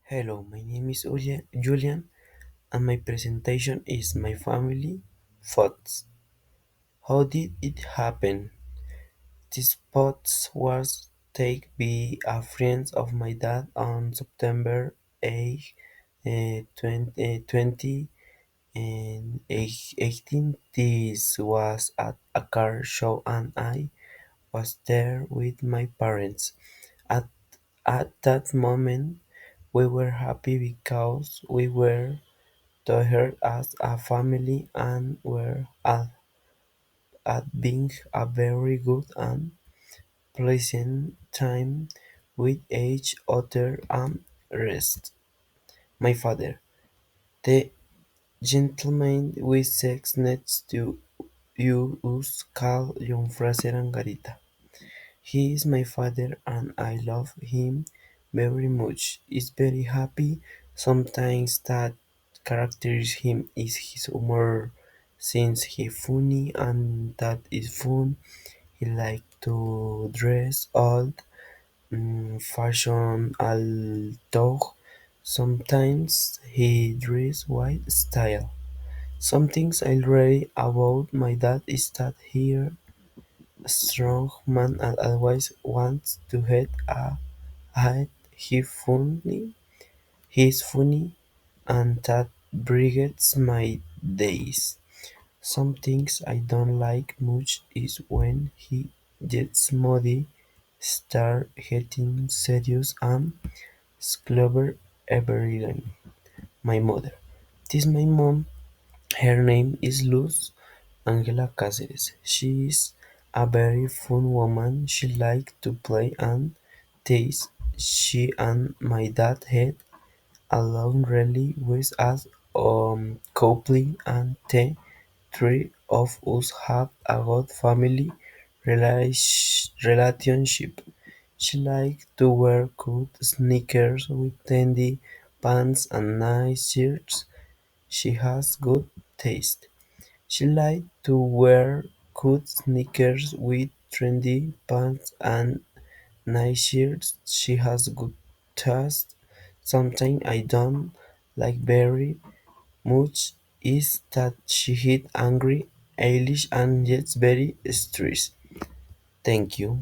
Hello, my name is Julian, and my presentation is my family thoughts. How did it happen? This spot was taken by a friend of my dad on September 8, 2018. This was at a car show, and I was there with my parents. At, at that moment, we were happy because we were together as a family and were at being a very good and pleasant time with each other and rest. My father, the gentleman we sat next to you was called John Fraser Angarita. He is my father and I love him very much. He's very happy. Sometimes that characterizes him is his humor since he funny and that is fun. He like to dress old fashion although sometimes he dress white style. Some things I read about my dad is that he strong man and always wants to head ahead. He's funny and that brigades my days. Some things I don't like much is when he gets moody, start getting serious and clever everything. My mother. This my mom. Her name is Luz Angela Cáceres. She is a very fun woman. She likes to play and tease. She and my dad had a long rally with us couple and the three of us have a good family relationship. She likes to wear good sneakers with trendy pants and nice shirts. She has good taste. She likes to wear good sneakers with trendy pants and nice shirts. She has good taste. Something I don't like very much is that she gets angry, Eilish and gets very stressed. Thank you.